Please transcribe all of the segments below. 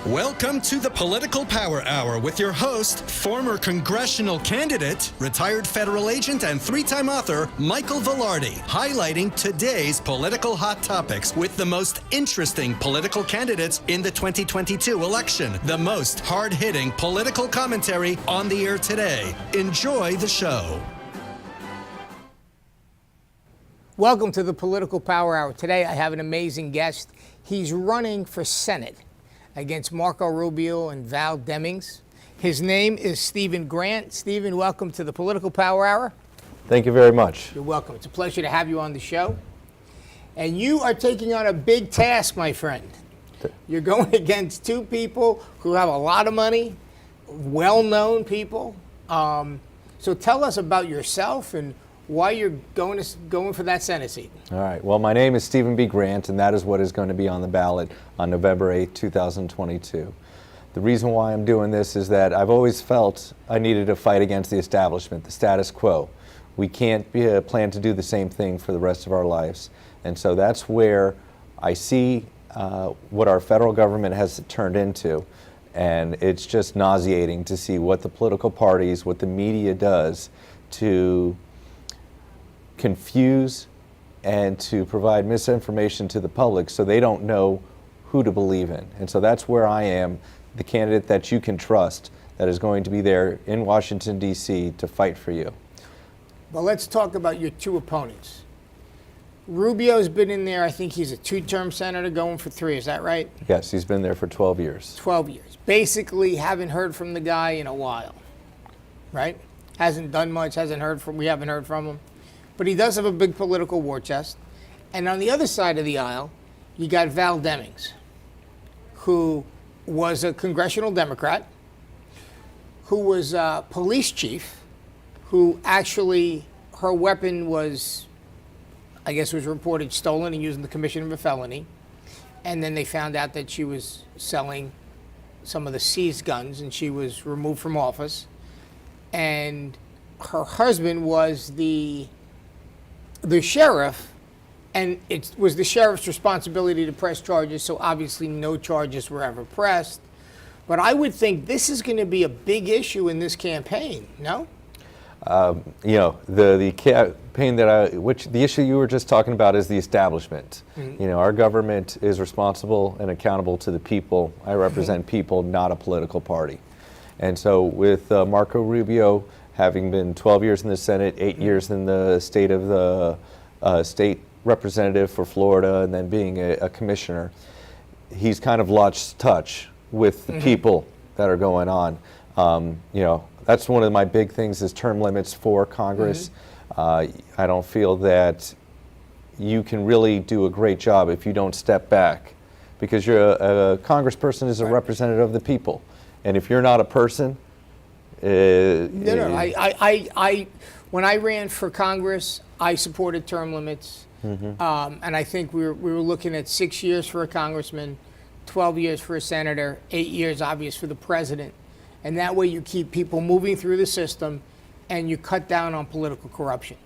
Welcome to the Political Power Hour with your host, former congressional candidate, retired federal agent, and three-time author, Michael Vilardi, highlighting today's political hot topics with the most interesting political candidates in the 2022 election. The most hard-hitting political commentary on the air today. Enjoy the show. Welcome to the Political Power Hour. Today I have an amazing guest. He's running for Senate against Marco Rubio and Val Demings. His name is Stephen Grant. Stephen, welcome to the Political Power Hour. Thank you very much. You're welcome. It's a pleasure to have you on the show. And you are taking on a big task, my friend. You're going against two people who have a lot of money, well-known people. So tell us about yourself and why you're going for that Senate seat. All right. Well, my name is Stephen B. Grant, and that is what is going to be on the ballot on November 8, 2022. The reason why I'm doing this is that I've always felt I needed to fight against the establishment, the status quo. We can't plan to do the same thing for the rest of our lives. And so that's where I see what our federal government has turned into. And it's just nauseating to see what the political parties, what the media does to confuse and to provide misinformation to the public so they don't know who to believe in. And so that's where I am, the candidate that you can trust, that is going to be there in Washington, D.C. to fight for you. Well, let's talk about your two opponents. Rubio's been in there. I think he's a two-term senator going for 3. Is that right? Yes, he's been there for 12 years. 12 years. Basically, haven't heard from the guy in a while, right? Hasn't done much, we haven't heard from him. But he does have a big political war chest. And on the other side of the aisle, you got Val Demings, who was a congressional Democrat, who was a police chief, who actually, her weapon was, I guess was reported stolen and used in the commission of a felony. And then they found out that she was selling some of the seized guns and she was removed from office. And her husband was the sheriff, and it was the sheriff's responsibility to press charges, so obviously no charges were ever pressed. But I would think this is going to be a big issue in this campaign, no? The campaign the issue you were just talking about is the establishment. Mm-hmm. Our government is responsible and accountable to the people. I represent people, not a political party. And so with Marco Rubio having been 12 years in the Senate, 8 years in the state of the state representative for Florida, and then being a commissioner, he's kind of lost touch with the people that are going on. That's one of my big things is term limits for Congress. I don't feel that you can really do a great job if you don't step back, because you're a congressperson is a representative of the people. And if you're not a person, when I ran for Congress, I supported term limits, and I think we were looking at 6 years for a congressman, 12 years for a senator, 8 years, obvious, for the president, and that way you keep people moving through the system, and you cut down on political corruption.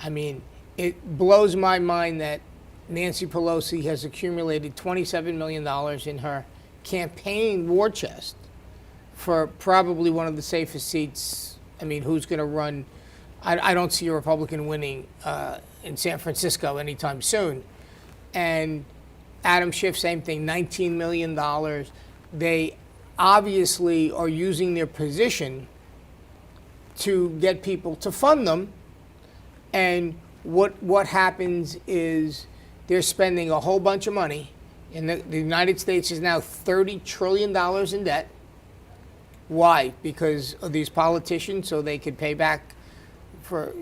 I mean, it blows my mind that Nancy Pelosi has accumulated $27 million in her campaign war chest for probably one of the safest seats. I mean, who's going to run? I don't see a Republican winning in San Francisco anytime soon. And Adam Schiff, same thing, $19 million. They obviously are using their position to get people to fund them. And what happens is they're spending a whole bunch of money. And the United States is now $30 trillion in debt. Why? Because of these politicians, so they could pay back for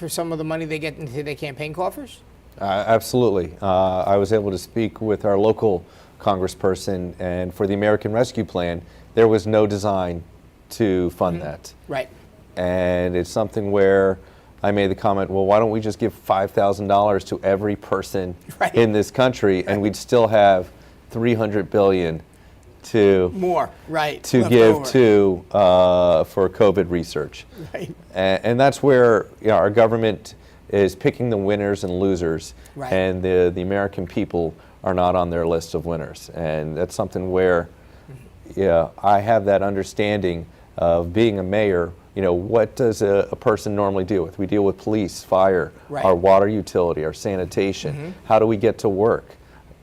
some of the money they get into their campaign coffers? Absolutely. I was able to speak with our local congressperson, and for the American Rescue Plan, there was no design to fund that. Right. And it's something where I made the comment, well, why don't we just give $5,000 to every person in this country, and we'd still have $300 billion to give to for COVID research. Right. And that's where our government is picking the winners and losers, and the American people are not on their list of winners. And that's something where I have that understanding of being a mayor. What does a person normally deal with? We deal with police, fire, Right. our water utility, our sanitation. How do we get to work?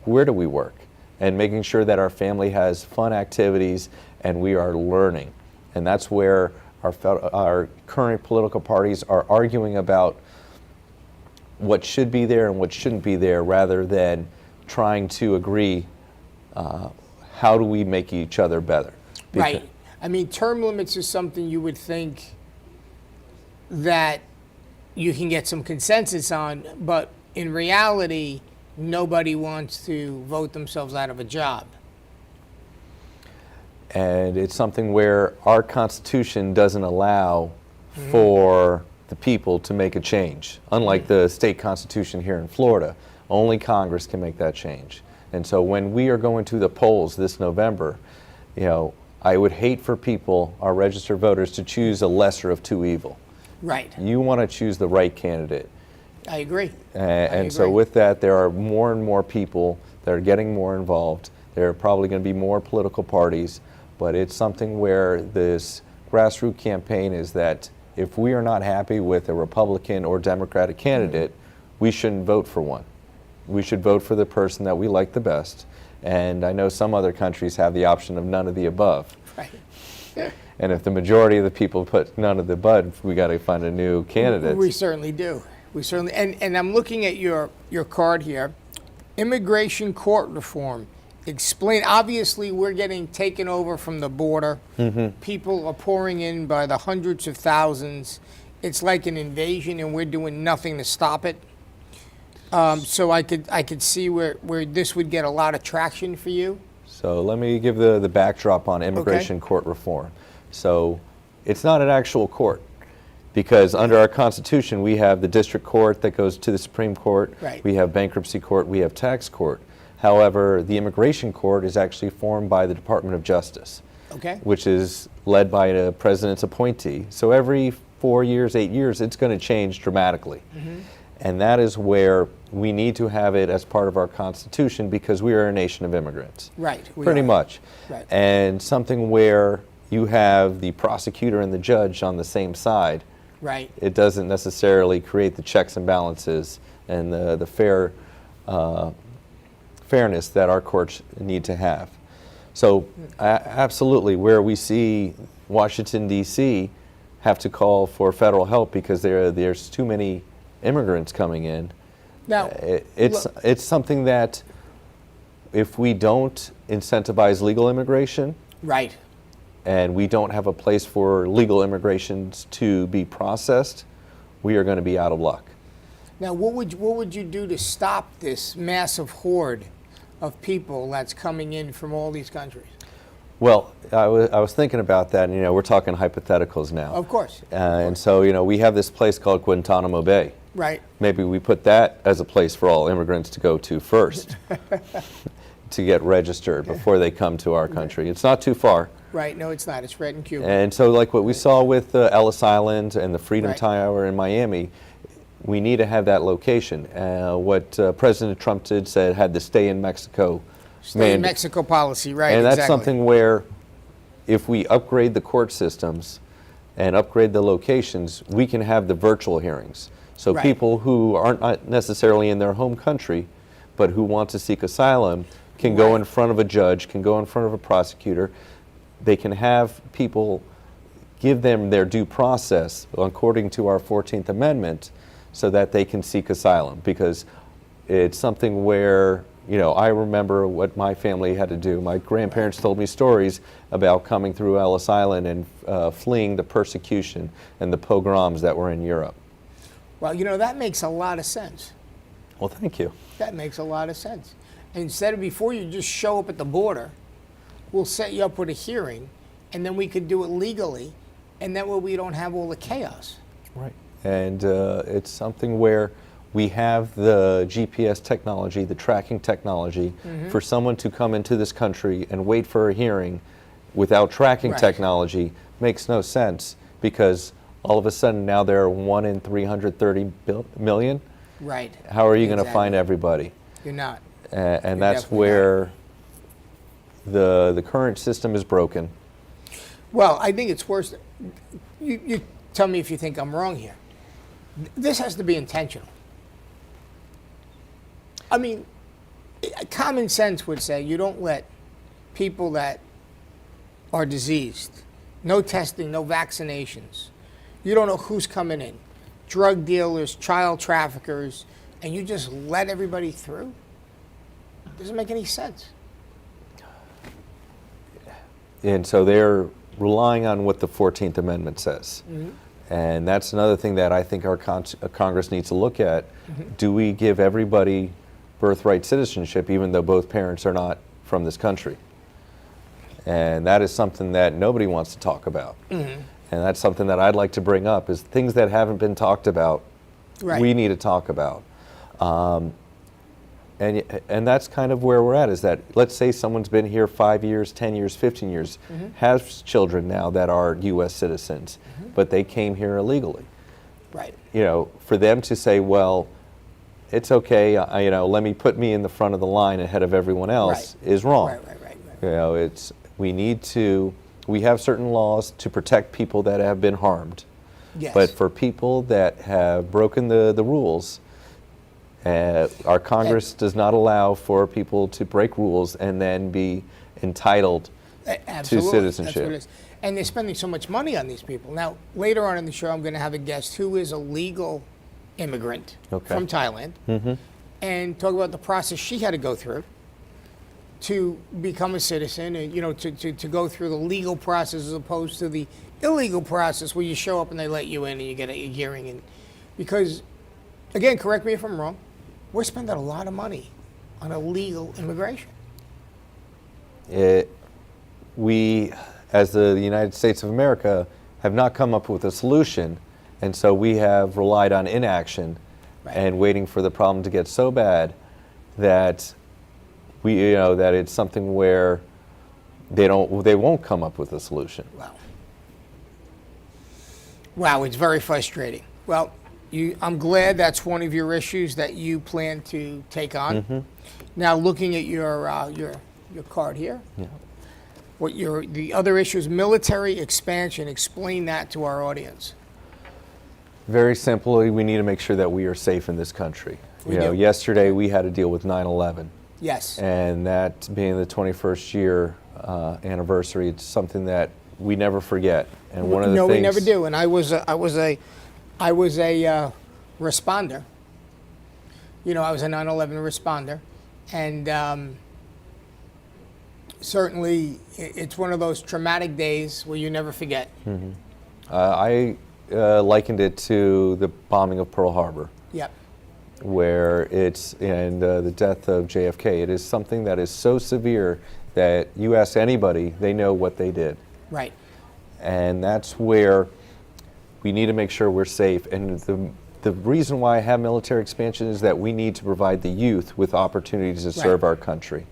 Where do we work? And making sure that our family has fun activities and we are learning. And that's where our current political parties are arguing about what should be there and what shouldn't be there, rather than trying to agree how do we make each other better. Right. I mean, term limits is something you would think that you can get some consensus on, but in reality, nobody wants to vote themselves out of a job. And it's something where our Constitution doesn't allow for the people to make a change. Unlike the state constitution here in Florida, only Congress can make that change. And so when we are going to the polls this November, I would hate for people, our registered voters, to choose a lesser of two evil. Right. You want to choose the right candidate. I agree. And so with that, there are more and more people that are getting more involved. There are probably going to be more political parties, but it's something where this grassroots campaign is that if we are not happy with a Republican or Democratic candidate, we shouldn't vote for one. We should vote for the person that we like the best. And I know some other countries have the option of none of the above. Right. And if the majority of the people put none of the above, we got to find a new candidate. We certainly do. We certainly, and I'm looking at your card here. Immigration court reform. Explain. Obviously, we're getting taken over from the border. People are pouring in by the hundreds of thousands. It's like an invasion, and we're doing nothing to stop it. So I could see where this would get a lot of traction for you. So let me give the backdrop on immigration court reform. So it's not an actual court, because under our Constitution we have the district court that goes to the Supreme Court. Right. We have bankruptcy court. We have tax court. However, the immigration court is actually formed by the Department of Justice, which is led by a president's appointee. So every 4 years, 8 years, it's going to change dramatically. And that is where we need to have it as part of our Constitution, because we are a nation of immigrants. Right. Pretty much. Right. And something where you have the prosecutor and the judge on the same side. Right. It doesn't necessarily create the checks and balances and the fairness that our courts need to have. So absolutely, where we see Washington, D.C. have to call for federal help because there's too many immigrants coming in. Now, it's something that if we don't incentivize legal immigration, right, and we don't have a place for legal immigrations to be processed, we are going to be out of luck. Now, what would you do to stop this massive horde of people that's coming in from all these countries? Well, I was thinking about that, and we're talking hypotheticals now. Of course. And so we have this place called Guantanamo Bay. Right. Maybe we put that as a place for all immigrants to go to first to get registered before they come to our country. It's not too far. Right. No, it's not. It's right in Cuba. And so like what we saw with Ellis Island and the Freedom Right. Tower in Miami, we need to have that location. What President Trump did said had the stay in Mexico. Stay in Mexico policy, right? And that's exactly. something where if we upgrade the court systems and upgrade the locations, we can have the virtual hearings. So Right. people who aren't not necessarily in their home country, but who want to seek asylum can go in front of a judge, can go in front of a prosecutor. They can have people give them their due process according to our 14th Amendment so that they can seek asylum, because it's something where, I remember what my family had to do. My grandparents told me stories about coming through Ellis Island and fleeing the persecution and the pogroms that were in Europe. Well, that makes a lot of sense. Well, thank you. That makes a lot of sense. Instead of before you just show up at the border, we'll set you up with a hearing, and then we could do it legally, and that way we don't have all the chaos. Right. And it's something where we have the GPS technology, the tracking technology, for someone to come into this country and wait for a hearing without tracking Right. technology makes no sense, because all of a sudden now there are 1 in 330 million. Right. How are you going to Exactly. find everybody? You're not. And You're that's definitely where the current system is broken. Well, I think it's worse. You tell me if you think I'm wrong here. This has to be intentional. I mean, common sense would say you don't let people that are diseased, no testing, no vaccinations, you don't know who's coming in, drug dealers, child traffickers, and you just let everybody through? Doesn't make any sense. And so they're relying on what the 14th Amendment says. Mm-hmm. And that's another thing that I think our Congress needs to look at. Mm-hmm. Do we give everybody birthright citizenship even though both parents are not from this country? And that is something that nobody wants to talk about. Mm-hmm. And that's something that I'd like to bring up, is things that haven't been talked about, right, we need to talk about. And that's kind of where we're at, is that let's say someone's been here 5 years, 10 years, 15 years, mm-hmm, has children now that are U.S. citizens, mm-hmm, but they came here illegally. Right. You know, for them to say, well, it's okay, you know, let me put me in the front of the line ahead of everyone else, right, is wrong. Right. You know, we have certain laws to protect people that have been harmed. Yes. But for people that have broken the rules, our Congress does not allow for people to break rules and then be entitled to citizenship. That's what it is. And they're spending so much money on these people. Now, later on in the show, I'm going to have a guest who is a legal immigrant, okay, from Thailand, mm-hmm, and talk about the process she had to go through to become a citizen, and you know, to go through the legal process as opposed to the illegal process where you show up and they let you in and you get a hearing. And because, again, correct me if I'm wrong, we're spending a lot of money on illegal immigration. We, as the United States of America, have not come up with a solution, and so we have relied on inaction, right, and waiting for the problem to get so bad that that it's something where they won't come up with a solution. Wow, it's very frustrating. Well, I'm glad that's one of your issues that you plan to take on. Mm-hmm. Now, looking at your card here, yeah, the other issue is military expansion. Explain that to our audience. Very simply, we need to make sure that we are safe in this country. Yesterday we had to deal with 9/11. Yes. And that being the 21st year anniversary, it's something that we never forget. And one of the things, we never do. And I was a responder. You know, I was a 9/11 responder, and certainly it's one of those traumatic days where you never forget. Mm-hmm. I likened it to the bombing of Pearl Harbor. Yep. Where and the death of JFK. It is something that is so severe that you ask anybody, they know what they did. Right. And that's where we need to make sure we're safe. And the reason why I have military expansion is that we need to provide the youth with opportunities to serve our country.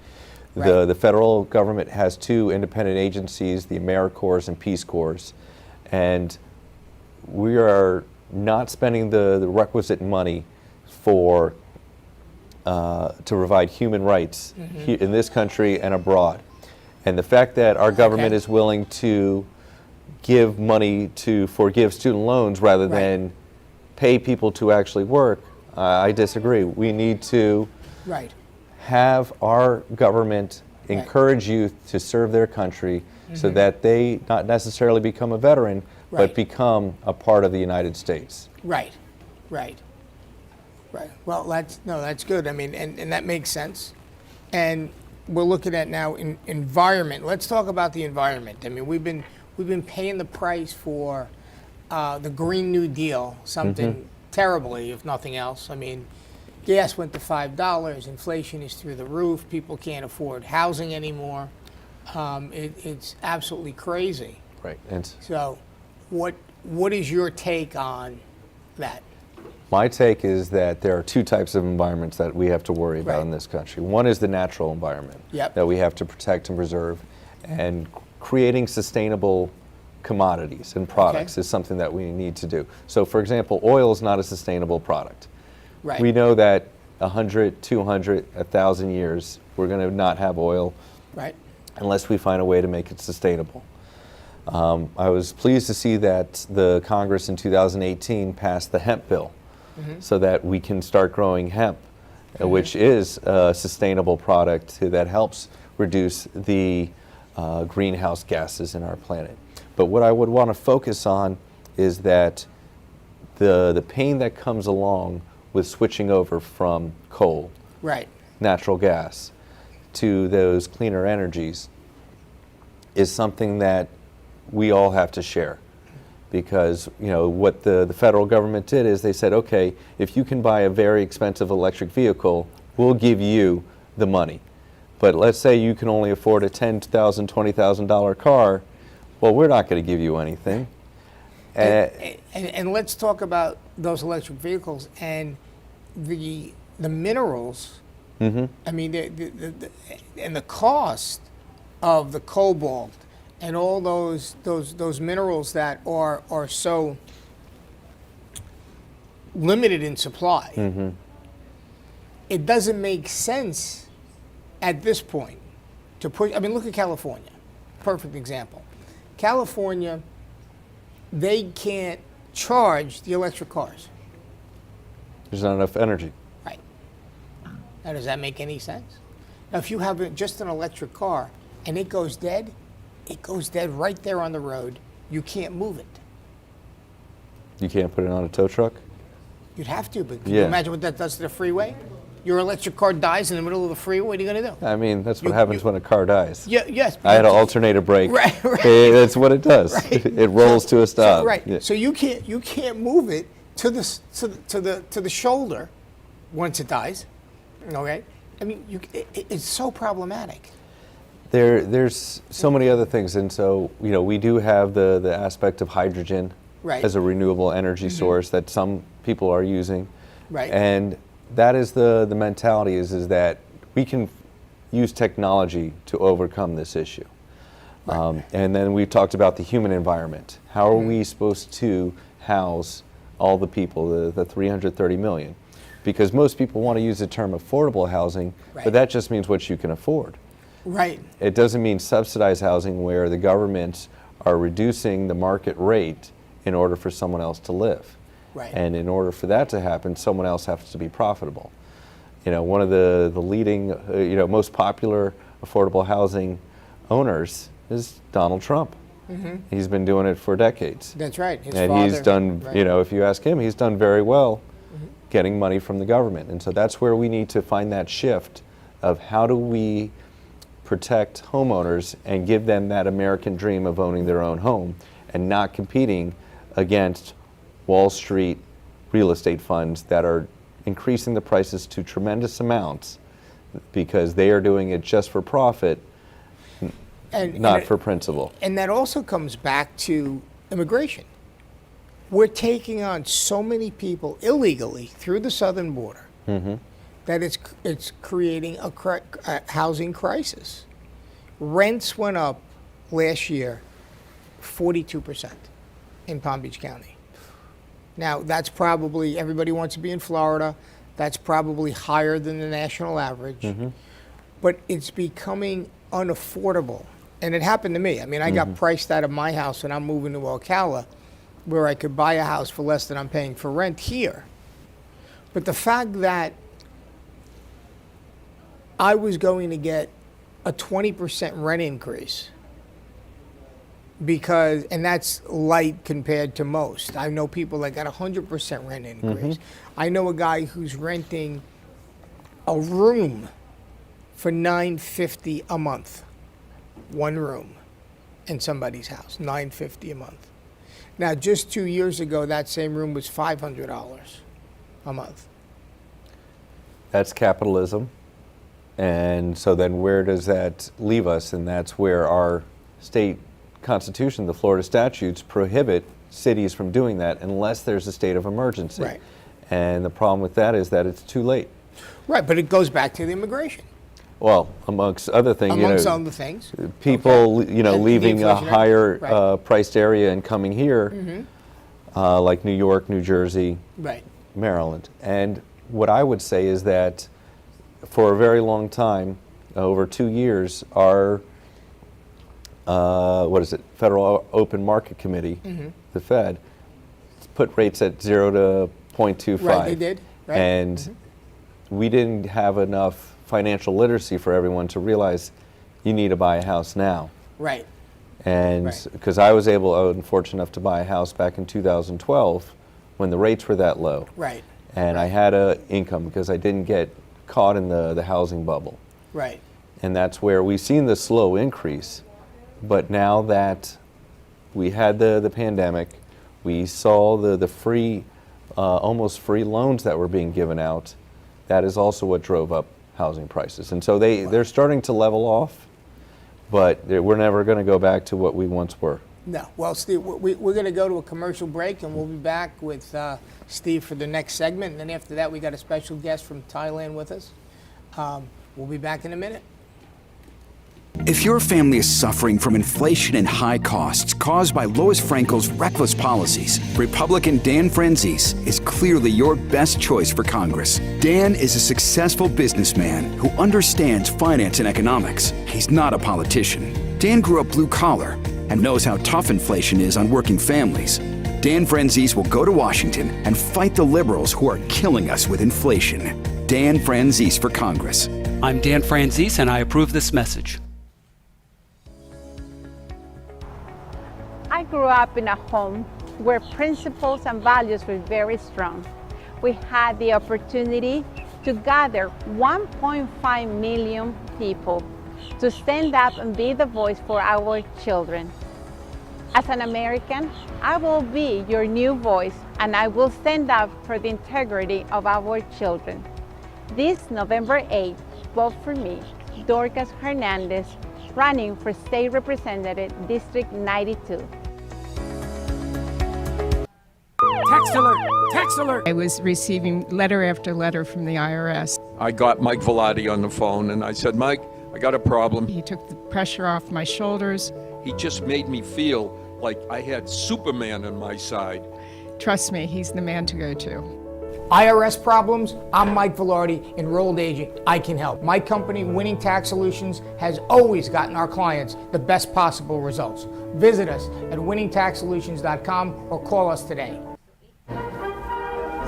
Right. The federal government has two independent agencies, the AmeriCorps and Peace Corps, and we are not spending the requisite money to provide human rights, mm-hmm, in this country and abroad. And the fact that our government is willing to give money to forgive student loans rather than pay people to actually work, I disagree. We need to have our government encourage youth to serve their country, mm-hmm, so that they not necessarily become a veteran, but become a part of the United States. Right. Well, that's good. I mean, and that makes sense. And we're looking at now environment. Let's talk about the environment. I mean, we've been paying the price for the Green New Deal, something, mm-hmm, terribly, if nothing else. I mean, gas went to $5. Inflation is through the roof. People can't afford housing anymore. It's absolutely crazy. Right. And so, what is your take on that? My take is that there are two types of environments that we have to worry about in this country. One is the natural environment that we have to protect and preserve, and creating sustainable commodities and products is something that we need to do. So, for example, oil is not a sustainable product. Right. We know that 100, 200, 1,000 years, we're going to not have oil. Right. unless we find a way to make it sustainable. I was pleased to see that the Congress in 2018 passed the hemp bill so that we can start growing hemp, which is a sustainable product that helps reduce the greenhouse gases in our planet. But what I would want to focus on is that the pain that comes along with switching over from coal, Right. natural gas, to those cleaner energies is something that we all have to share. Because what the federal government did is they said, okay, if you can buy a very expensive electric vehicle, we'll give you the money. But let's say you can only afford a $10,000, $20,000 car, well, we're not going to give you anything. And let's talk about those electric vehicles and the minerals. I mean, and the cost of the cobalt and all those minerals that are so limited in supply. It doesn't make sense at this point to push. I mean, look at California. Perfect example. California, they can't charge the electric cars. There's not enough energy. Right. Now, does that make any sense? Now, if you have just an electric car and it goes dead right there on the road. You can't move it. You can't put it on a tow truck? You'd have to, but can you imagine what that does to the freeway? Your electric car dies in the middle of the freeway, what are you going to do? I mean, that's what happens when a car dies. Yeah, yes. I had an alternator brake. Right. That's what it does. Right. It rolls to a stop. Right. Yeah. So you can't move it to the shoulder once it dies. Okay. I mean, it's so problematic. There's so many other things, and so we do have the aspect of hydrogen as a renewable energy source that some people are using. Right. And that is the mentality is that we can use technology to overcome this issue. Right. And then we talked about the human environment. How are we supposed to house all the people, the 330 million? Because most people want to use the term affordable housing, but that just means what you can afford. Right. It doesn't mean subsidized housing where the governments are reducing the market rate in order for someone else to live. Right. And in order for that to happen, someone else has to be profitable. One of the leading, most popular affordable housing owners is Donald Trump. He's been doing it for decades. That's right. His and father, he's done, if you ask him, he's done very well getting money from the government. And so that's where we need to find that shift of how do we protect homeowners and give them that American dream of owning their own home and not competing against Wall Street real estate funds that are increasing the prices to tremendous amounts because they are doing it just for profit, not for principle. And that also comes back to immigration. We're taking on so many people illegally through the southern border that it's creating a housing crisis. Rents went up last year 42% in Palm Beach County. Now, that's probably, everybody wants to be in Florida, that's probably higher than the national average, but it's becoming unaffordable. And it happened to me. I mean, I got priced out of my house and I'm moving to Ocala, where I could buy a house for less than I'm paying for rent here. But the fact that I was going to get a 20% rent increase and that's light compared to most. I know people that got 100% rent increase. I know a guy who's renting a room for $950 a month. One room in somebody's house, $950 a month. Now, just 2 years ago, that same room was $500 a month. That's capitalism. And so then where does that leave us? And that's where our state constitution, the Florida statutes, prohibit cities from doing that unless there's a state of emergency. Right. And the problem with that is that it's too late. Right, but it goes back to the immigration. Well, amongst other things, Amongst other things. people, And leaving the a inflationary- higher priced area and coming here, like New York, New Jersey, Right. Maryland. And what I would say is that for a very long time, over 2 years, our Federal Open Market Committee, the Fed, put rates at 0 to 0.25. Right, they did. Right. And we didn't have enough financial literacy for everyone to realize you need to buy a house now. Right. And because I was unfortunate enough to buy a house back in 2012 when the rates were that low. Right. And I had an income because I didn't get caught in the housing bubble. Right. And that's where we've seen the slow increase. But now that we had the pandemic, we saw the free, almost free loans that were being given out. That is also what drove up housing prices. And so they're starting to level off, but we're never going to go back to what we once were. No. Well, Steve, we're going to go to a commercial break, and we'll be back with Steve for the next segment. And then after that, we got a special guest from Thailand with us. We'll be back in a minute. If your family is suffering from inflation and high costs caused by Lois Frankel's reckless policies, Republican Dan Franzese is clearly your best choice for Congress. Dan is a successful businessman who understands finance and economics. He's not a politician. Dan grew up blue collar and knows how tough inflation is on working families. Dan Franzese will go to Washington and fight the liberals who are killing us with inflation. Dan Franzese for Congress. I'm Dan Franzese, and I approve this message. I grew up in a home where principles and values were very strong. We had the opportunity to gather 1.5 million people to stand up and be the voice for our children. As an American, I will be your new voice, and I will stand up for the integrity of our children. This November 8th, vote for me, Dorcas Hernandez, running for State Representative District 92. Tax alert! Tax alert! I was receiving letter after letter from the IRS. I got Mike Vilardi on the phone and I said, Mike, I got a problem. He took the pressure off my shoulders. He just made me feel like I had Superman on my side. Trust me, he's the man to go to. IRS problems? I'm Mike Vilardi, enrolled agent. I can help. My company, Winning Tax Solutions, has always gotten our clients the best possible results. Visit us at winningtaxsolutions.com or call us today.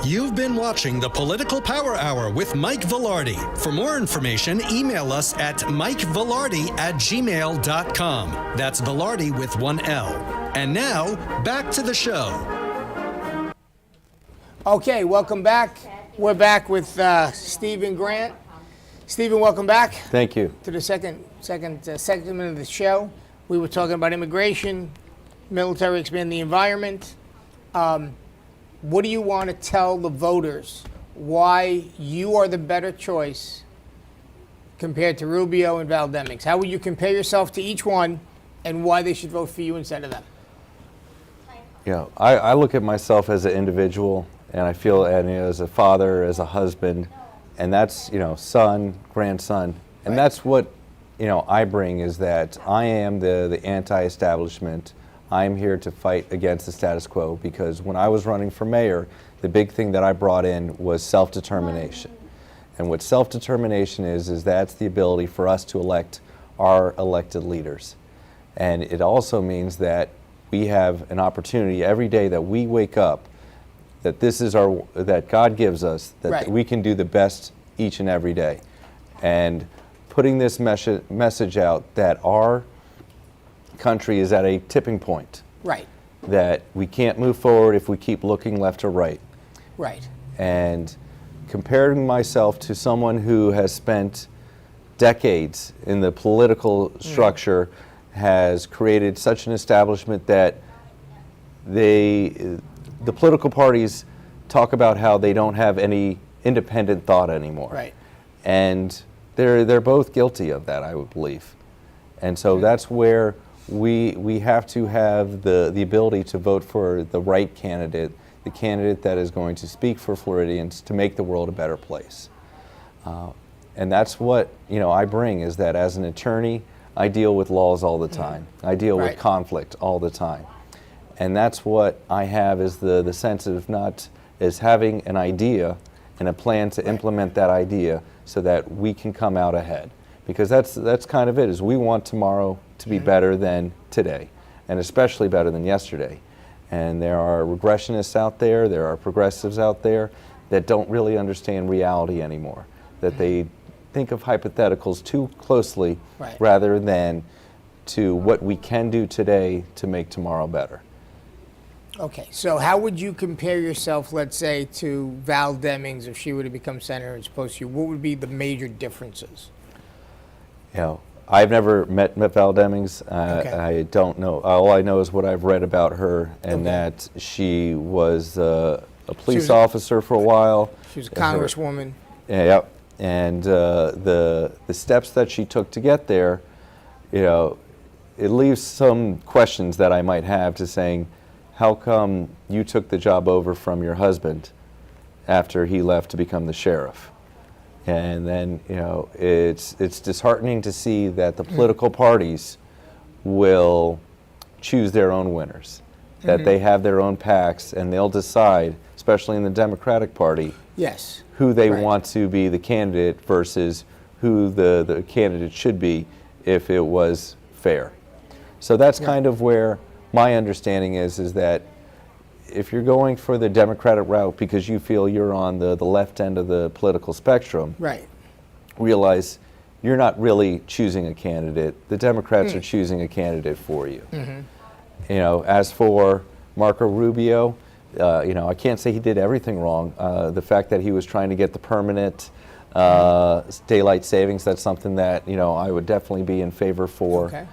You've been watching the Political Power Hour with Mike Vilardi. For more information, email us at mikevilardi@gmail.com. That's Vilardi with one L. And now, back to the show. Okay, welcome back. We're back with Stephen Grant. Stephen, welcome back. Thank you. To the second segment of the show. We were talking about immigration, military, expand the environment. What do you want to tell the voters why you are the better choice compared to Rubio and Valdemix? How would you compare yourself to each one and why they should vote for you instead of them? Yeah, I look at myself as an individual, and I feel as a father, as a husband, and that's, son, grandson, and that's what, I bring, is that I am the anti-establishment. I'm here to fight against the status quo, because when I was running for mayor, the big thing that I brought in was self-determination. And what self-determination is that's the ability for us to elect our elected leaders. And it also means that we have an opportunity every day that we wake up, that that God gives us, that we can do the best each and every day. And putting this message out that our country is at a tipping point. Right. That we can't move forward if we keep looking left or right. Right. And comparing myself to someone who has spent decades in the political structure, has created such an establishment that the political parties talk about how they don't have any independent thought anymore. Right. And they're both guilty of that, I would believe. And so that's where we have to have the ability to vote for the right candidate, the candidate that is going to speak for Floridians to make the world a better place. And that's what I bring, is that as an attorney, I deal with laws all the time. I deal with conflict all the time. And that's what I have, is the sense of not as having an idea and a plan to implement that idea so that we can come out ahead. because that's kind of it, is we want tomorrow to be better than today, and especially better than yesterday. And there are regressionists out there are progressives out there that don't really understand reality anymore, that they think of hypotheticals too closely rather than to what we can do today to make tomorrow better. Okay, so how would you compare yourself, let's say, to Val Demings if she were to become senator as opposed to you? What would be the major differences? You know, I've never met Val Demings. I don't know. All I know is what I've read about her, and that she was a police officer for a while. She was a congresswoman. Yeah, and the steps that she took to get there, you know, it leaves some questions that I might have to saying, how come you took the job over from your husband after he left to become the sheriff? And then, you know, it's disheartening to see that the political parties will choose their own winners, that they have their own PACs, and they'll decide, especially in the Democratic Party, who they want to be the candidate versus who the candidate should be if it was fair. So that's kind of where my understanding is that if you're going for the Democratic route because you feel you're on the left end of the political spectrum, realize you're not really choosing a candidate. The Democrats are choosing a candidate for you. You know, as for Marco Rubio, you know, I can't say he did everything wrong. The fact that he was trying to get the permanent daylight savings, that's something that, you know, I would definitely be in favor for.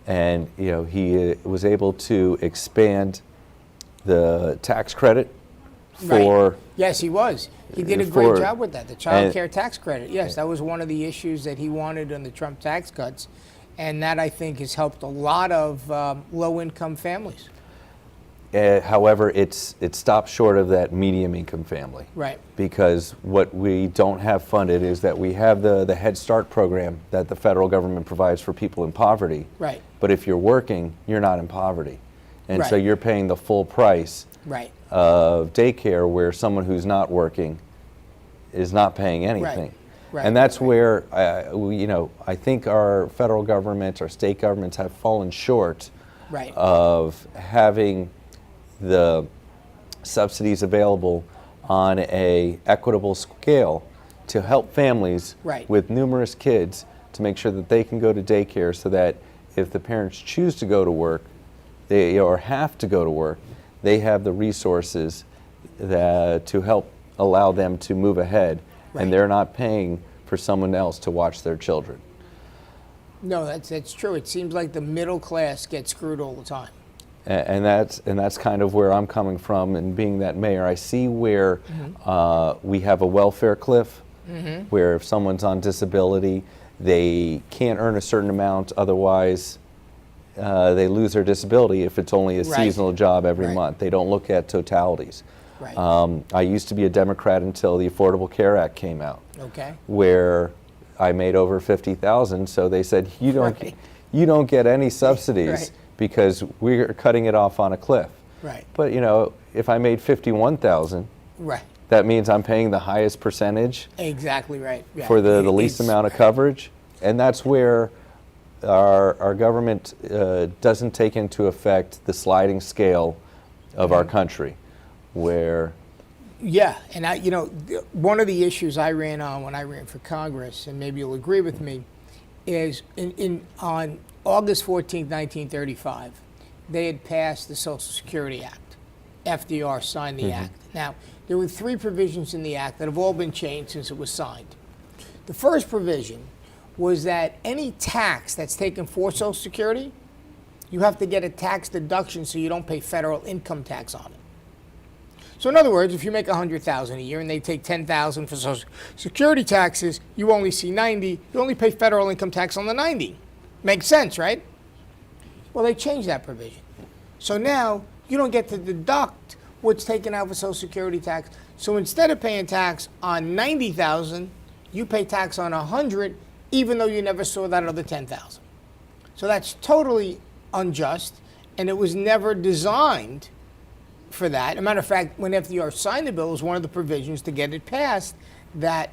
And, you know, he was able to expand the tax credit for... Yes, he was. He did a great job with that, the child care tax credit. Yes, that was one of the issues that he wanted in the Trump tax cuts. And that, I think, has helped a lot of low-income families. However, it stops short of that medium-income family. Because what we don't have funded is that we have the Head Start program that the federal government provides for people in poverty. But if you're working, you're not in poverty. And so you're paying the full price of daycare, where someone who's not working is not paying anything. And that's where, you know, I think our federal government, our state governments have fallen short of having the subsidies available on a equitable scale to help families with numerous kids to make sure that they can go to daycare, so that if the parents choose to go to work, or have to go to work, they have the resources to help allow them to move ahead, and they're not paying for someone else to watch their children. No, that's true. It seems like the middle class gets screwed all the time. And that's kind of where I'm coming from, and being that mayor, I see where we have a welfare cliff, where if someone's on disability, they can't earn a certain amount, otherwise they lose their disability if it's only a seasonal job every month. They don't look at totalities. I used to be a Democrat until the Affordable Care Act came out, where I made over $50,000, so they said, you don't get any subsidies because we're cutting it off on a cliff. But, you know, if I made $51,000, that means I'm paying the highest percentage for the least amount of coverage. And that's where our government doesn't take into effect the sliding scale of our country, where... Yeah, and you know, one of the issues I ran on when I ran for Congress, and maybe you'll agree with me, is on August 14th, 1935, they had passed the Social Security Act. FDR signed the act. Now, there were 3 provisions in the act that have all been changed since it was signed. The first provision was that any tax that's taken for Social Security, you have to get a tax deduction so you don't pay federal income tax on it. So in other words, if you make $100,000 a year and they take $10,000 for Social Security taxes, you only see $90,000. You only pay federal income tax on the $90,000. Makes sense, right? Well, they changed that provision. So now you don't get to deduct what's taken out for Social Security tax. So instead of paying tax on $90,000, you pay tax on $100,000, even though you never saw that other $10,000. So that's totally unjust, and it was never designed for that. As a matter of fact, when FDR signed the bill, it was one of the provisions to get it passed that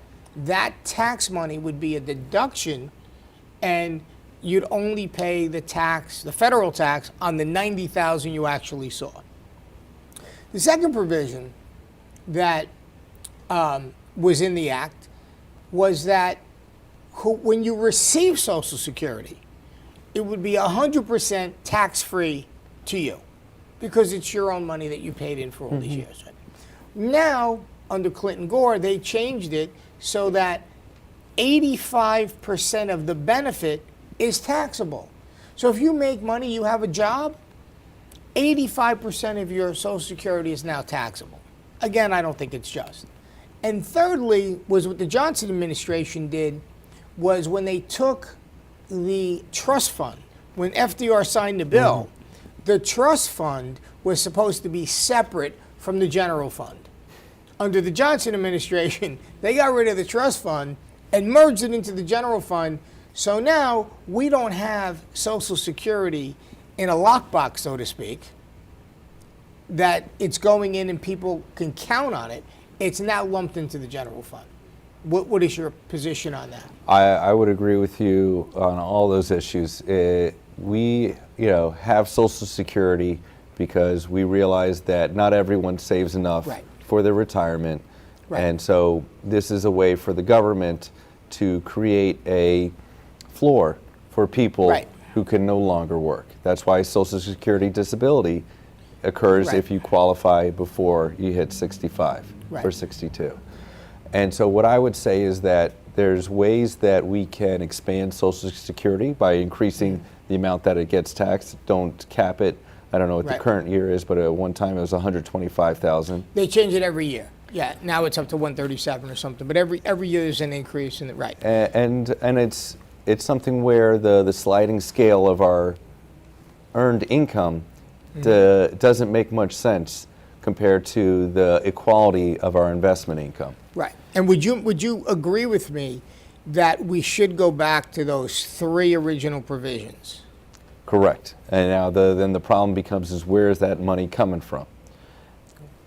tax money would be a deduction and you'd only pay the tax, the federal tax, on the 90,000 you actually saw. The second provision that was in the act was that when you receive Social Security, it would be 100% tax-free to you because it's your own money that you paid in for all these years. Right? Now, under Clinton Gore, they changed it so that 85% of the benefit is taxable. So if you make money, you have a job, 85% of your Social Security is now taxable. Again, I don't think it's just. And thirdly, was what the Johnson administration did was when they took the trust fund, when FDR signed the bill, the trust fund was supposed to be separate from the general fund. Under the Johnson administration, they got rid of the trust fund and merged it into the general fund. So now we don't have Social Security in a lockbox, so to speak, that it's going in and people can count on it. It's now lumped into the general fund. What is your position on that? I would agree with you on all those issues. We have Social Security because we realize that not everyone saves enough for their retirement. Right. And so this is a way for the government to create a floor for people who can no longer work. That's why Social Security disability occurs if you qualify before you hit 65 or 62. And so what I would say is that there's ways that we can expand Social Security by increasing the amount that it gets taxed. Don't cap it. I don't know what the current year is, but at one time it was $125,000. They change it every year. Yeah, now it's up to 137 or something. But every year there's an increase in it, And it's something where the sliding scale of our earned income doesn't make much sense compared to the equality of our investment income. Right. And would you agree with me that we should go back to those 3 original provisions? Correct. And now then the problem becomes is where is that money coming from?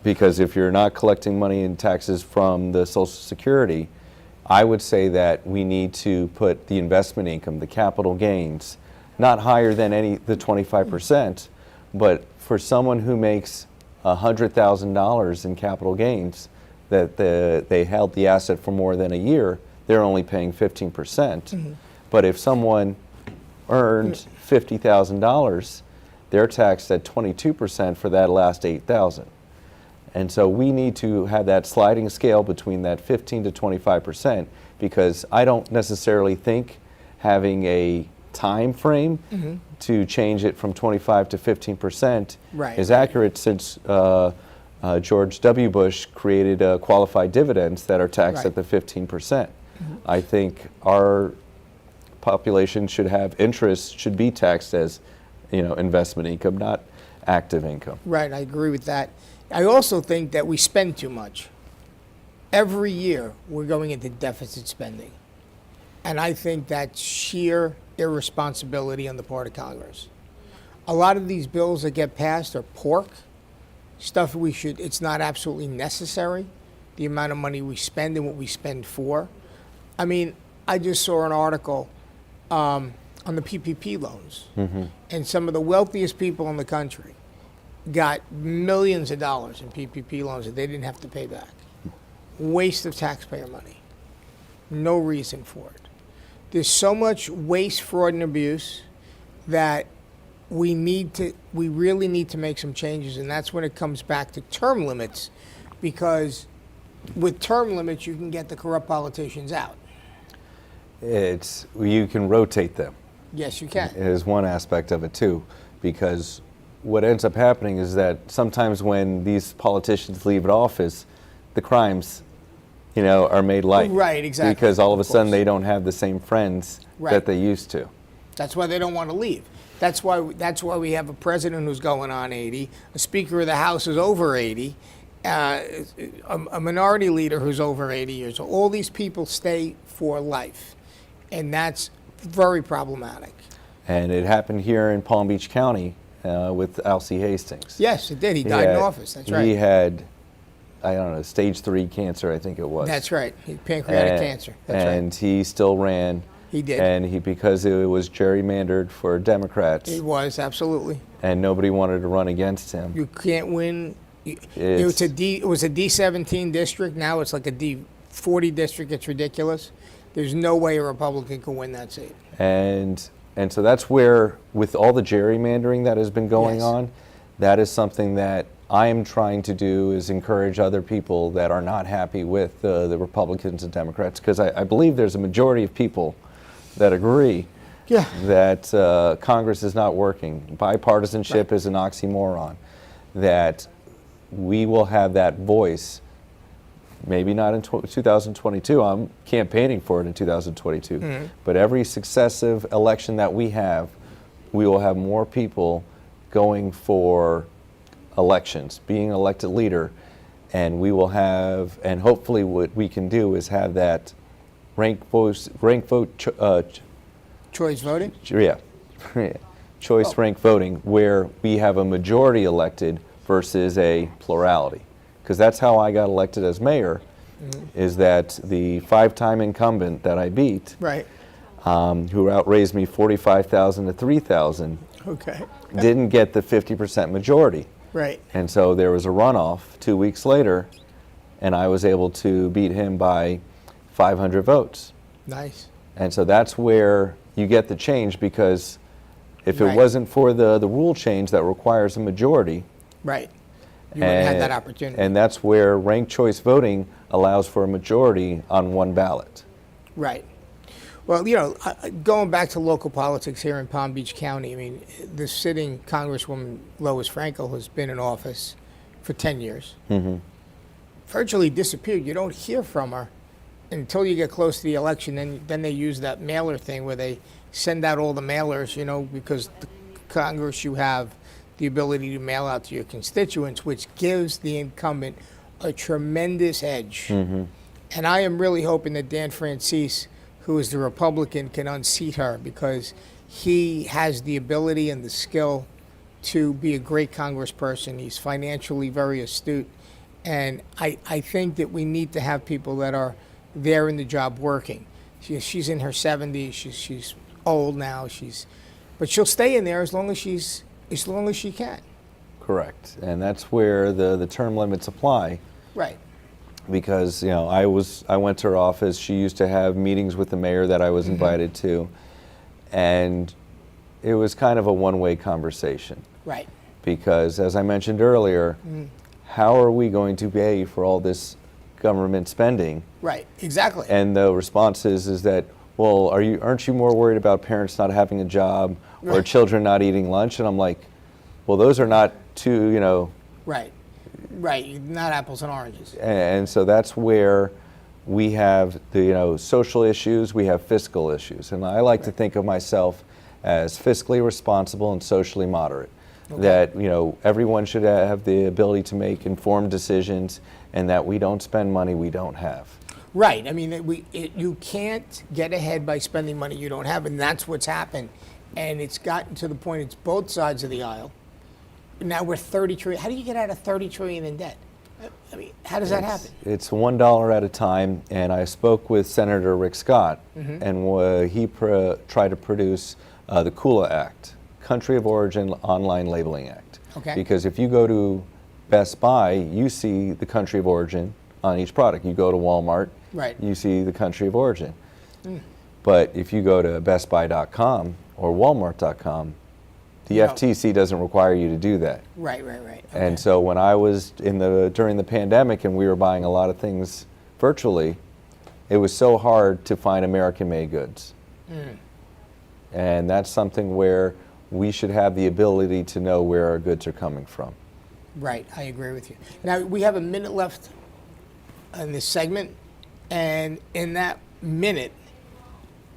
Because if you're not collecting money in taxes from the Social Security, I would say that we need to put the investment income, the capital gains, not higher than the 25%, but for someone who makes $100,000 in capital gains, that they held the asset for more than a year, they're only paying 15%. But if someone earned $50,000, they're taxed at 22% for that last $8,000. And so we need to have that sliding scale between that 15 to 25%, because I don't necessarily think having a time frame to change it from 25 to 15% is accurate, since George W. Bush created qualified dividends that are taxed at the 15%. I think our population should have interest, should be taxed as investment income, not active income. Right, I agree with that. I also think that we spend too much. Every year we're going into deficit spending. And I think that's sheer irresponsibility on the part of Congress. A lot of these bills that get passed are pork, stuff it's not absolutely necessary, the amount of money we spend and what we spend for. I mean, I just saw an article on the PPP loans, and some of the wealthiest people in the country got millions of dollars in PPP loans that they didn't have to pay back. Waste of taxpayer money. No reason for it. There's so much waste, fraud, and abuse that we really need to make some changes, and that's when it comes back to term limits, because with term limits you can get the corrupt politicians out. You can rotate them. Yes, you can. Is one aspect of it too, because what ends up happening is that sometimes when these politicians leave office, the crimes, are made light. Right, exactly. Because all of a sudden they don't have the same friends that they used to. That's why they don't want to leave. That's why we have a president who's going on 80, a Speaker of the House who's over 80, a minority leader who's over 80 years old. All these people stay for life, and that's very problematic. And it happened here in Palm Beach County with Alcee Hastings. Yes, it did. He died in office. That's right. He had, I don't know, stage 3 cancer, I think it was. That's right. Pancreatic cancer. That's right. And he still ran. He did. And because it was gerrymandered for Democrats. It was, absolutely. And nobody wanted to run against him. You can't win. It was a D17 district. Now it's like a D40 district. It's ridiculous. There's no way a Republican can win that seat. And so that's where, with all the gerrymandering that has been going on, that is something that I am trying to do, is encourage other people that are not happy with the Republicans and Democrats, because I believe there's a majority of people that agree that Congress is not working. Bipartisanship is an oxymoron, that we will have that voice, maybe not in 2022. I'm campaigning for it in 2022. But every successive election that we will have more people going for elections, being elected leader, and we will have, and hopefully what we can do is have that choice voting? Choice ranked voting, where we have a majority elected versus a plurality. Because that's how I got elected as mayor, is that the 5-time incumbent that I beat, who outraised me 45,000 to 3,000, didn't get the 50% majority. And so there was a runoff 2 weeks later, and I was able to beat him by 500 votes. Nice. And so that's where you get the change, because if it wasn't for the rule change that requires a majority, you wouldn't have that opportunity. And that's where ranked choice voting allows for a majority on one ballot. Right. Well, you know, going back to local politics here in Palm Beach County, I mean, the sitting Congresswoman Lois Frankel has been in office for 10 years. Virtually disappeared. You don't hear from her until you get close to the election. Then they use that mailer thing where they send out all the mailers, you know, because the Congress, you have the ability to mail out to your constituents, which gives the incumbent a tremendous edge. And I am really hoping that Dan Francis, who is the Republican, can unseat her, because he has the ability and the skill to be a great congressperson. He's financially very astute. And I think that we need to have people that are there in the job working. She's in her 70s. She's old now. But she'll stay in there as long as she can. Correct. And that's where the term limits apply. Right. Because, you know, I went to her office. She used to have meetings with the mayor that I was invited to, and it was kind of a one-way conversation. Right. Because, as I mentioned earlier, how are we going to pay for all this government spending? Right. Exactly. And the response is that, well, aren't you more worried about parents not having a job or children not eating lunch? And I'm like, well, those are not two, you know. Right. Right, not apples and oranges. And so that's where we have the social issues, we have fiscal issues. And I like to think of myself as fiscally responsible and socially moderate. That everyone should have the ability to make informed decisions, and that we don't spend money we don't have. Right. I mean, you can't get ahead by spending money you don't have, and that's what's happened. And it's gotten to the point, it's both sides of the aisle. Now we're 30 trillion. How do you get out of 30 trillion in debt? I mean, how does that happen? It's $1 at a time. And I spoke with Senator Rick Scott, and he tried to produce the CULA Act, Country of Origin Online Labeling Act. Because if you go to Best Buy, you see the country of origin on each product. You go to Walmart, you see the country of origin. But if you go to bestbuy.com or walmart.com, the FTC doesn't require you to do that. Right. Okay. And so when I was during the pandemic and we were buying a lot of things virtually, it was so hard to find American-made goods. And that's something where we should have the ability to know where our goods are coming from. Right, I agree with you. Now, we have a minute left in this segment, and in that minute,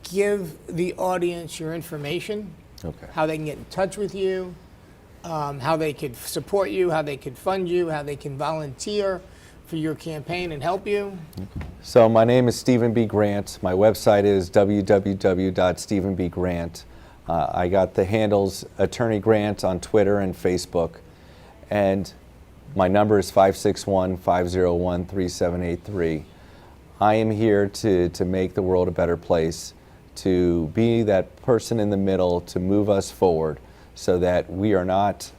give the audience your information. How they can get in touch with you, how they could support you, how they could fund you, how they can volunteer for your campaign and help you. So my name is Stephen B. Grant. My website is www.stephenbgrant. I got the handles Attorney Grant on Twitter and Facebook. And my number is 561-501-3783. I am here to make the world a better place, to be that person in the middle to move us forward so that we are not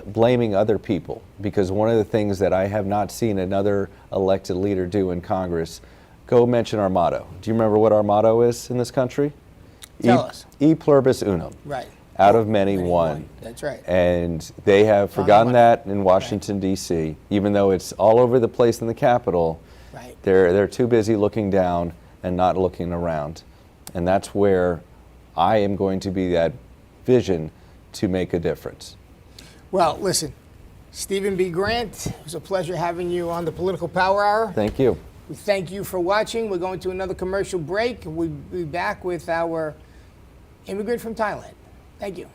blaming other people. Because one of the things that I have not seen another elected leader do in Congress, go mention our motto. Do you remember what our motto is in this country? Tell us. E pluribus unum. Right. Out of many, one. That's right. And they have forgotten that in Washington, D.C., even though it's all over the place in the Capitol. Right. They're too busy looking down and not looking around. And that's where I am going to be that vision to make a difference. Well, listen, Stephen B. Grant, it was a pleasure having you on the Political Power Hour. Thank you. We thank you for watching. We're going to another commercial break. We'll be back with our immigrant from Thailand. Thank you.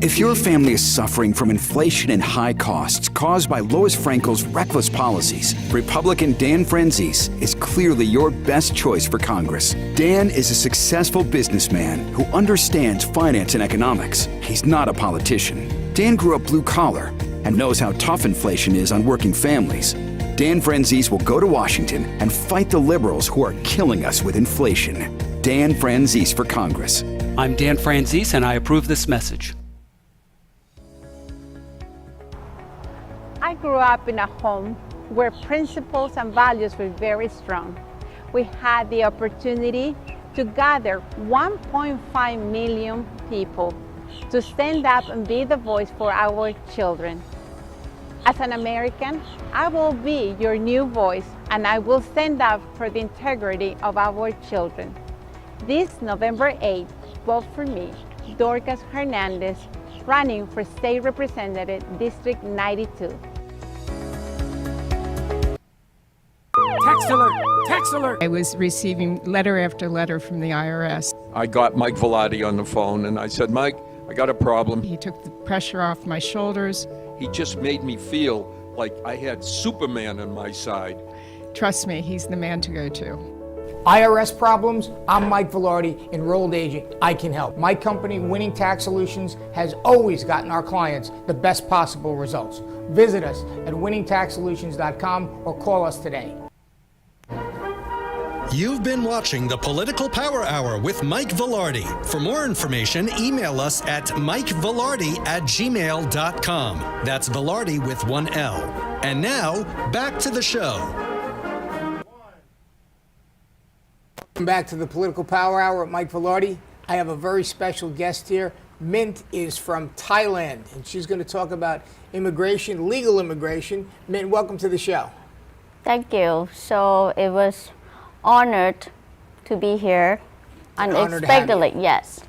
If your family is suffering from inflation and high costs caused by Lois Frankel's reckless policies, Republican Dan Franzese is clearly your best choice for Congress. Dan is a successful businessman who understands finance and economics. He's not a politician. Dan grew up blue collar and knows how tough inflation is on working families. Dan Franzese will go to Washington and fight the liberals who are killing us with inflation. Dan Franzese for Congress. I'm Dan Franzese, and I approve this message. I grew up in a home where principles and values were very strong. We had the opportunity to gather 1.5 million people to stand up and be the voice for our children. As an American, I will be your new voice, and I will stand up for the integrity of our children. This November 8th, vote for me, Dorcas Hernandez, running for State Representative, District 92. Text alert! Text alert! I was receiving letter after letter from the IRS. I got Mike Vilardi on the phone and I said, Mike, I got a problem. He took the pressure off my shoulders. He just made me feel like I had Superman on my side. Trust me, he's the man to go to. IRS problems? I'm Mike Vilardi, enrolled agent. I can help. My company, Winning Tax Solutions, has always gotten our clients the best possible results. Visit us at winningtaxsolutions.com or call us today. You've been watching the Political Power Hour with Mike Vilardi. For more information, email us at mikevilardi@gmail.com. That's Vilardi with one L. And now, back to the show. Welcome back to the Political Power Hour with Mike Vilardi. I have a very special guest here. Mint is from Thailand, and she's going to talk about immigration, legal immigration. Mint, welcome to the show. Thank you. So it was honored to be here unexpectedly. Yes.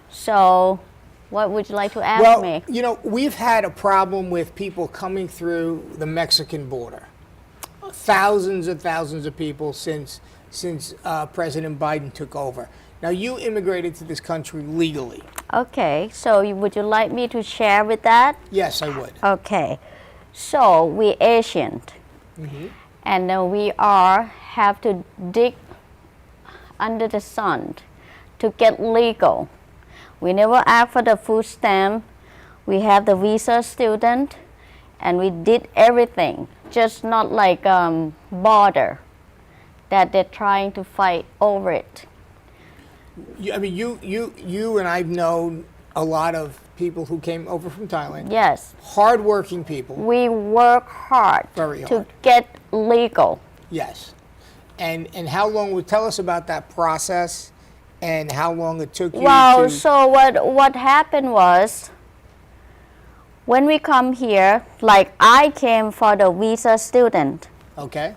So what would you like to ask me? You know, we've had a problem with people coming through the Mexican border. Thousands and thousands of people since President Biden took over. Now, you immigrated to this country legally. Okay, so would you like me to share with that? Yes, I would. Okay, so we Asian, and we have to dig under the sun to get legal. We never asked for the food stamp. We have the visa student, and we did everything, just not like border that they're trying to fight over it. I mean, you and I've known a lot of people who came over from Thailand. Yes. Hardworking people. We work hard Very hard. to get legal. Yes. And how long would tell us about that process and how long it took you to... So what happened was, when we come here, like I came for the visa student. Okay.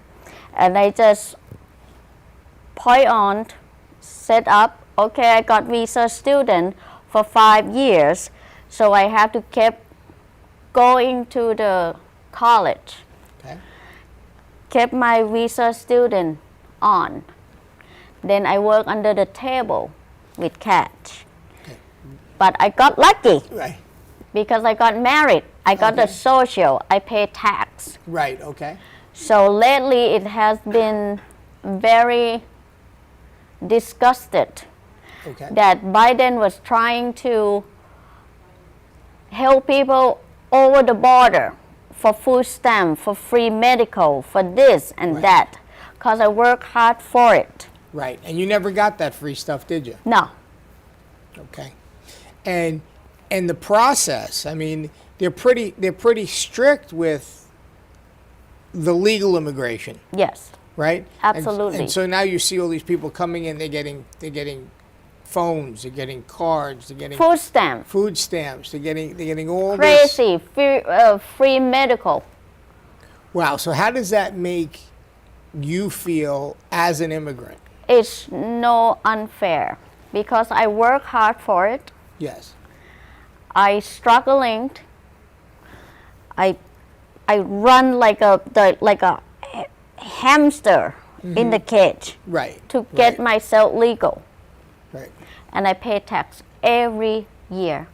And I just set up, okay, I got visa student for 5 years, so I have to keep going to the college. Okay. Kept my visa student on. Then I work under the table with cash. Okay. But I got lucky. Right. Because I got married. I got the social. I pay tax. Right, okay. So lately it has been very disgusted that Biden was trying to help people over the border for food stamp, for free medical, for this and that, because I work hard for it. Right. And you never got that free stuff, did you? No. Okay. And the process, I mean, they're pretty strict with the legal immigration, Yes. right? Absolutely. And so now you see all these people coming in, they're getting phones, they're getting cards, they're getting Food stamp. food stamps, they're getting all this. Crazy. Free medical. Wow. So how does that make you feel as an immigrant? It's no unfair because I work hard for it. Yes. I struggling. I run like a hamster in the cage Right. to get myself legal, Right. and I pay tax every year.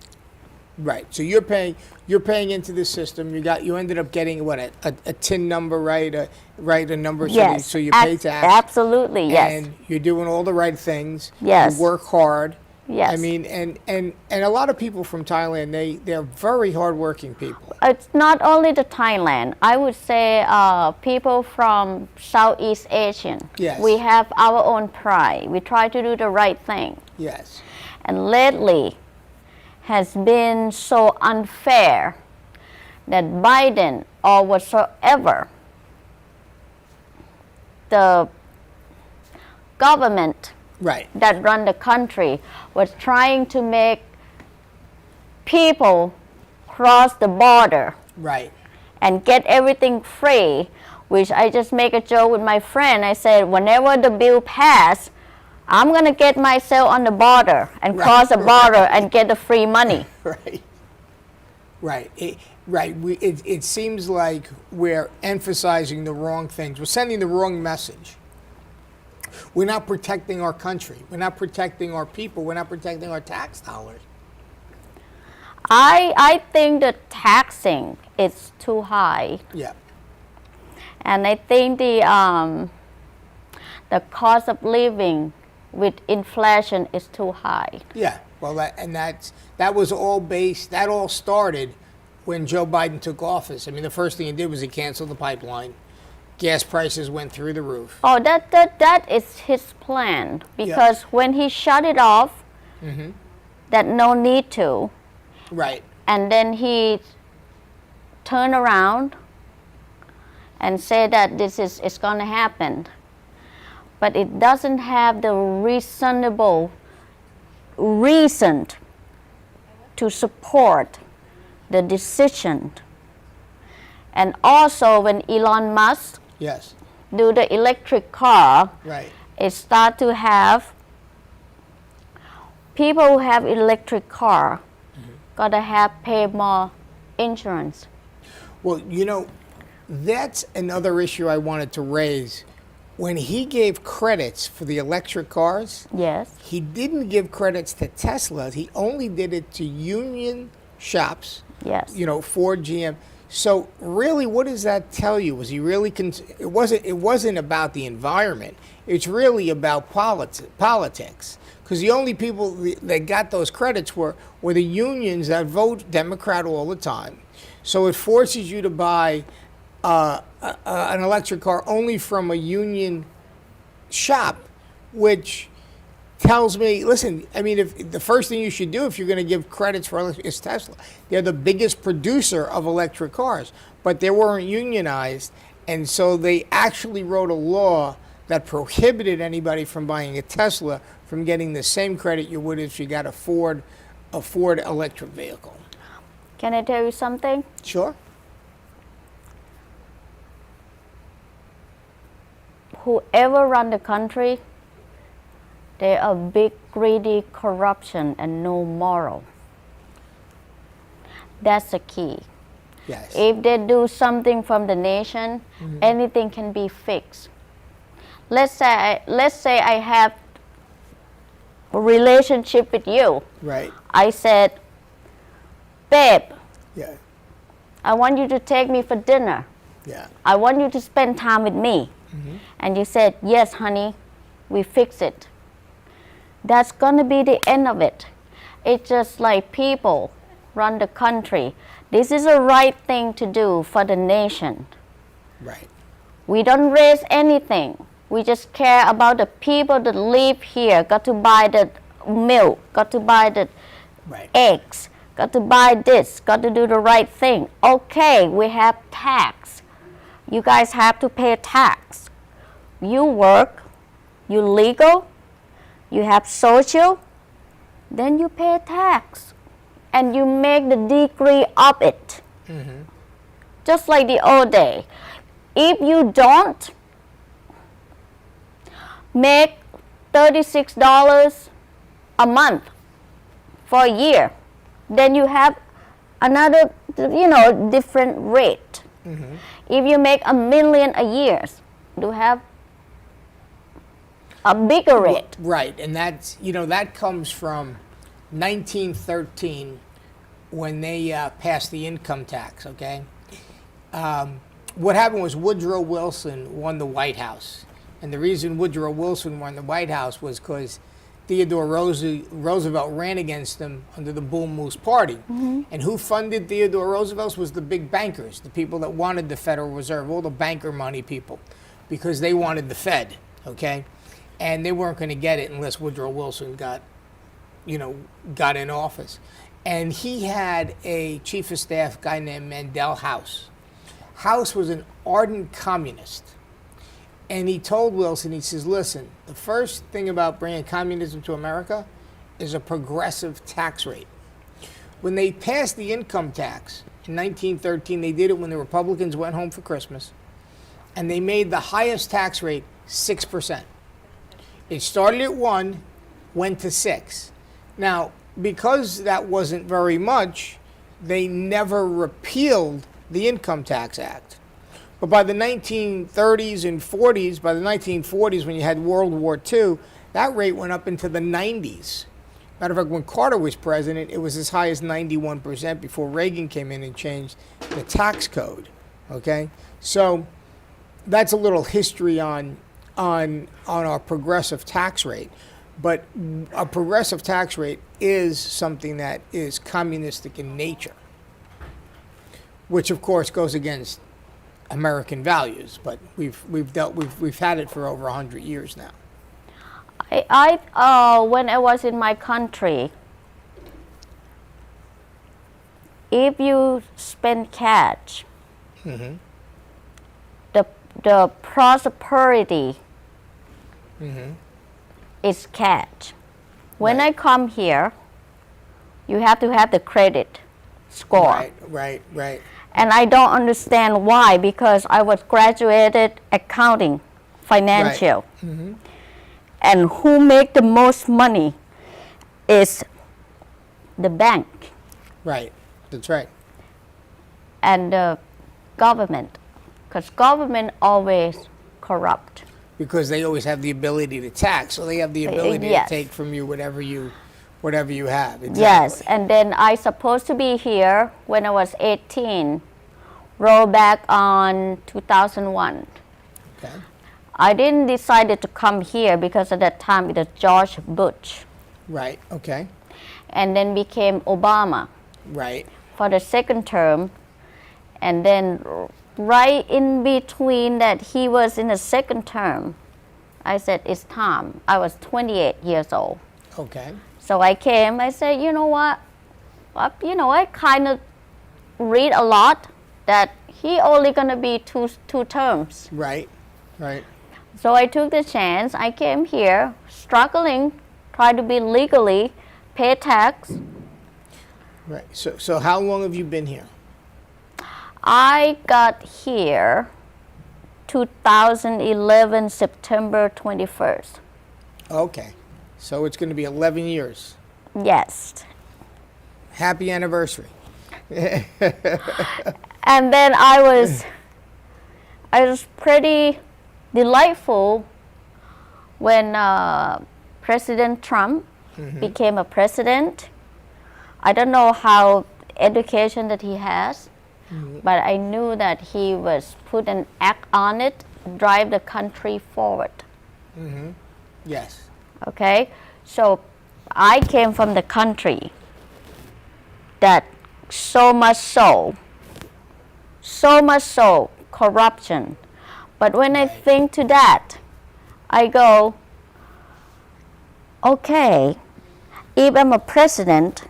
Right. So you're paying into the system. You ended up getting what, a TIN number, right? A number. Yes. So you pay tax. Absolutely. Yes. And you're doing all the right things. Yes. You work hard. Yes. I mean, and a lot of people from Thailand, they're very hardworking people. It's not only the Thailand. I would say people from Southeast Asian. Yes. We have our own pride. We try to do the right thing. Yes. And lately has been so unfair that Biden or whatsoever, the government Right. that run the country was trying to make people cross the border Right. and get everything free, which I just make a joke with my friend. I said, whenever the bill passed, I'm going to get myself on the border and cross the border and get the free money. Right. Right. It seems like we're emphasizing the wrong things. We're sending the wrong message. We're not protecting our country. We're not protecting our people. We're not protecting our tax dollars. I think the taxing is too high. Yeah. And I think the cost of living with inflation is too high. Yeah. Well, that was all based. That all started when Joe Biden took office. I mean, the first thing he did was he canceled the pipeline. Gas prices went through the roof. Oh, that is his plan, because when he shut it off, that no need to, Right. and then he turned around and said that this is going to happen, but it doesn't have the reasonable reason to support the decision. And also when Elon Musk Yes. do the electric car, Right. it start to have people who have electric car gotta have pay more insurance. Well, that's another issue I wanted to raise. When he gave credits for the electric cars, Yes. he didn't give credits to Tesla. He only did it to union shops. Yes. Ford, GM. So really, what does that tell you? Was he really? It wasn't about the environment. It's really about politics. Because the only people that got those credits were the unions that vote Democrat all the time. So it forces you to buy an electric car only from a union shop, which tells me, listen, I mean, if the first thing you should do if you're going to give credits for is Tesla. They're the biggest producer of electric cars, but they weren't unionized, and so they actually wrote a law that prohibited anybody from buying a Tesla from getting the same credit you would if you got a Ford electric vehicle. Can I tell you something? Sure. Whoever run the country, they are big, greedy, corruption, and no moral. That's the key. Yes. If they do something from the nation, anything can be fixed. Let's say I have a relationship with you. Right. I said, babe, Yeah. I want you to take me for dinner. Yeah. I want you to spend time with me. And you said, yes, honey, we fix it. That's gonna be the end of it. It's just like people run the country. This is the right thing to do for the nation. Right. We don't raise anything We just care about the people that live here, got to buy the milk, got to buy the eggs, got to buy this, got to do the right thing. Okay, we have tax. You guys have to pay tax. You work, you legal, you have social, then you pay tax. And you make the degree of it. Just like the old day. If you don't make $36 a month for a year, then you have another, different rate. If you make $1 million a year, you have a bigger rate. Right, and that's, that comes from 1913 when they passed the income tax, okay? What happened was Woodrow Wilson won the White House. And the reason Woodrow Wilson won the White House was because Theodore Roosevelt ran against him under the Bull Moose Party. And who funded Theodore Roosevelt was the big bankers, the people that wanted the Federal Reserve, all the banker money people, because they wanted the Fed, okay? And they weren't going to get it unless Woodrow Wilson got in office. And he had a chief of staff guy named Mandel House. House was an ardent communist. And he told Wilson, he says, listen, the first thing about bringing communism to America is a progressive tax rate. When they passed the income tax in 1913, they did it when the Republicans went home for Christmas. And they made the highest tax rate 6%. It started at 1, went to 6. Now, because that wasn't very much, they never repealed the Income Tax Act. But by the 1930s and 40s, by the 1940s when you had World War II, that rate went up into the 90s. Matter of fact, when Carter was president, it was as high as 91% before Reagan came in and changed the tax code, okay? So that's a little history on our progressive tax rate. But a progressive tax rate is something that is communistic in nature, which of course goes against American values. But we've had it for over 100 years now. When I was in my country, if you spend cash, the prosperity is cash. When I come here, you have to have the credit score. Right. And I don't understand why, because I was graduated accounting, financial. And who make the most money is the bank. Right, that's right. And the government, because government always corrupt. Because they always have the ability to tax, so they have the ability to take from you whatever you have. Exactly. Yes, and then I supposed to be here when I was 18, roll back on 2001. Okay. I didn't decide to come here because at that time it was George Bush. Right, okay. And then became Obama. Right. For the second term. And then right in between that he was in the second term, I said, it's time. I was 28 years old. Okay. So I came, I said, you know what? I kind of read a lot that he only going to be two terms. Right. So I took the chance. I came here, struggling, try to be legally, pay tax. Right. So how long have you been here? I got here 2011, September 21st. Okay. So it's going to be 11 years. Yes. Happy anniversary. And then I was pretty delightful when President Trump became a president. I don't know how education that he has, but I knew that he was put an act on it, drive the country forward. Yes. Okay, so I came from the country that so much so corruption. But when I think to that, I go, okay, if I'm a president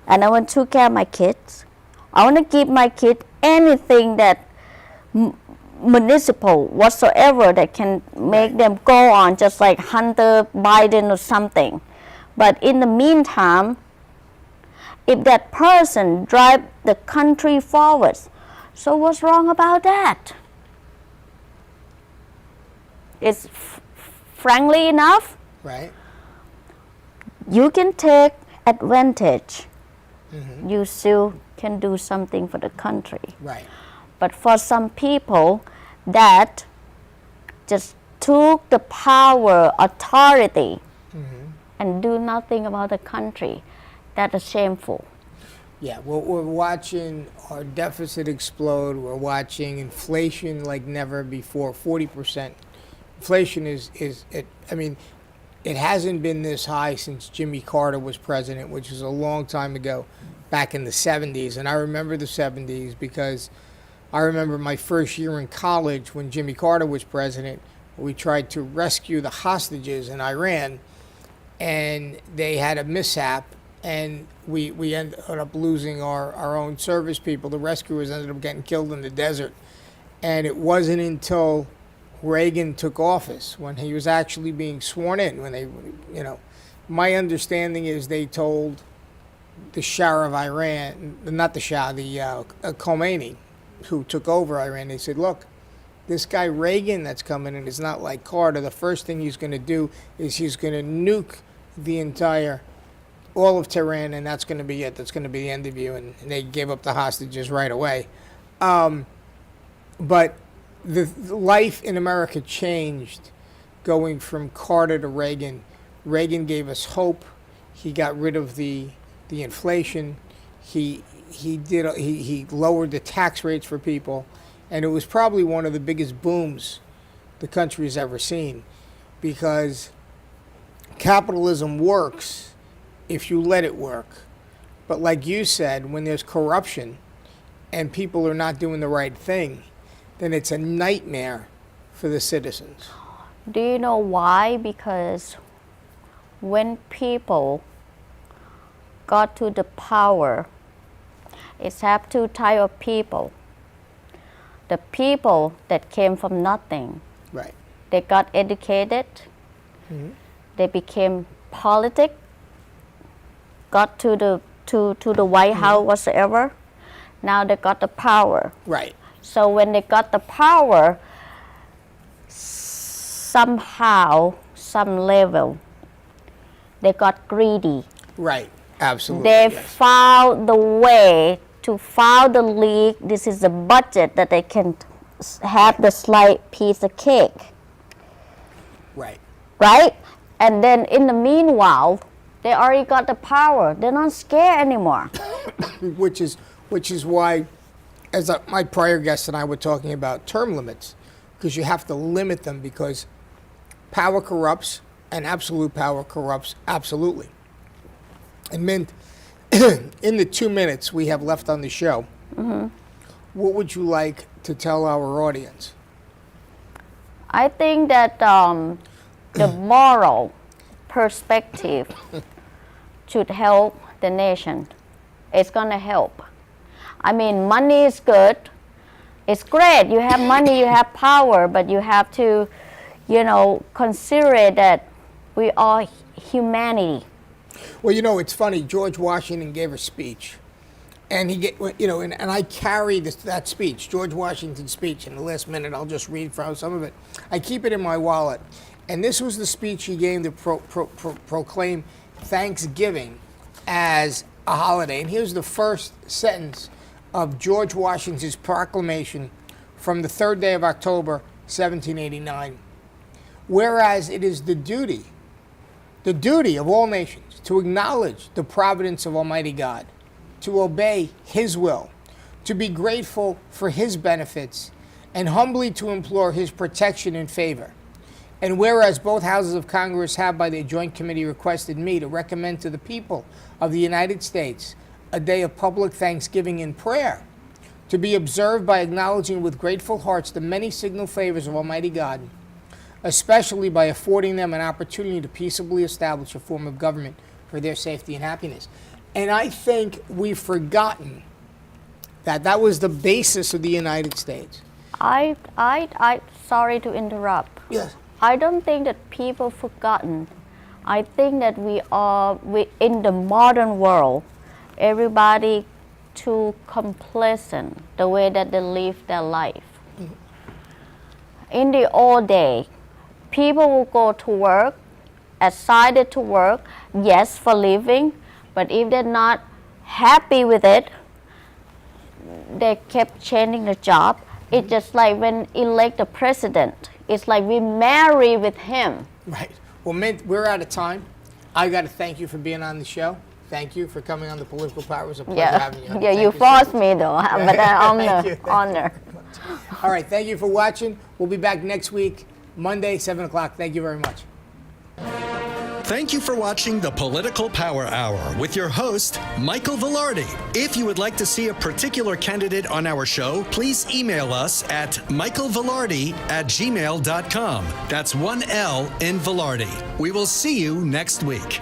and I want to take care of my kids, I want to give my kid anything that municipal whatsoever that can make them go on, just like Hunter Biden or something. But in the meantime, if that person drive the country forward, so what's wrong about that? It's frankly enough, Right. you can take advantage. You still can do something for the country. Right. But for some people that just took the power, authority, and do nothing about the country, that is shameful. Yeah, we're watching our deficit explode. We're watching inflation like never before, 40%. Inflation it hasn't been this high since Jimmy Carter was president, which is a long time ago, back in the 70s. And I remember the 70s because I remember my first year in college when Jimmy Carter was president. We tried to rescue the hostages in Iran, and they had a mishap, and we ended up losing our own service people. The rescuers ended up getting killed in the desert. And it wasn't until Reagan took office, when he was actually being sworn in, when they, my understanding is they told the Shah of Iran, not the Shah, the Khomeini, who took over Iran, they said, look, this guy Reagan that's coming in is not like Carter. The first thing he's going to do is he's going to nuke all of Tehran, and that's going to be it. That's going to be the end of you. And they gave up the hostages right away. But the life in America changed going from Carter to Reagan. Reagan gave us hope. He got rid of the inflation. He lowered the tax rates for people, and it was probably one of the biggest booms the country has ever seen, because capitalism works if you let it work. But like you said, when there's corruption and people are not doing the right thing, then it's a nightmare for the citizens. Do you know why? Because when people got to the power, it's have two type of people. The people that came from nothing. Right. They got educated. They became politic. Got to the White House, whatsoever. Now they got the power. Right. So when they got the power, somehow, some level, they got greedy. Right. Absolutely. They found the way to file the leak. This is the budget that they can have the slight piece of cake. Right. Right? And then in the meanwhile, they already got the power. They're not scared anymore. Which is why, as my prior guest and I were talking about term limits, because you have to limit them, because power corrupts, and absolute power corrupts absolutely. And Mint, in the 2 minutes we have left on the show, what would you like to tell our audience? I think that the moral perspective should help the nation. It's going to help. I mean, money is good. It's great. You have money, you have power, but you have to, consider that we are humanity. Well, it's funny. George Washington gave a speech, and and I carry that speech, George Washington's speech. In the last minute, I'll just read from some of it. I keep it in my wallet, and this was the speech he gave to proclaim Thanksgiving as a holiday. And here's the first sentence of George Washington's proclamation from the 3rd day of October, 1789. Whereas it is the duty of all nations to acknowledge the providence of Almighty God, to obey His will, to be grateful for His benefits, and humbly to implore His protection and favor. And whereas both houses of Congress have by their joint committee requested me to recommend to the people of the United States a day of public thanksgiving and prayer, to be observed by acknowledging with grateful hearts the many signal favors of Almighty God, especially by affording them an opportunity to peaceably establish a form of government for their safety and happiness. And I think we've forgotten that that was the basis of the United States. I sorry to interrupt. Yes. I don't think that people forgotten. I think that we in the modern world, everybody too complacent the way that they live their life. In the old day, people will go to work, excited to work, yes, for living, but if they're not happy with it, they kept changing the job. It's just like when elect the president, it's like we marry with him. Right. Well, Mint, we're out of time. I got to thank you for being on the show. Thank you for coming on the Political Power. It was a pleasure having you. Yeah, you forced me though, but I'm honor. All right, thank you for watching. We'll be back next week, Monday, 7 o'clock. Thank you very much. Thank you for watching the Political Power Hour with your host, Michael Vilardi. If you would like to see a particular candidate on our show, please email us at michaelvilardi@gmail.com. That's one L in Vilardi. We will see you next week.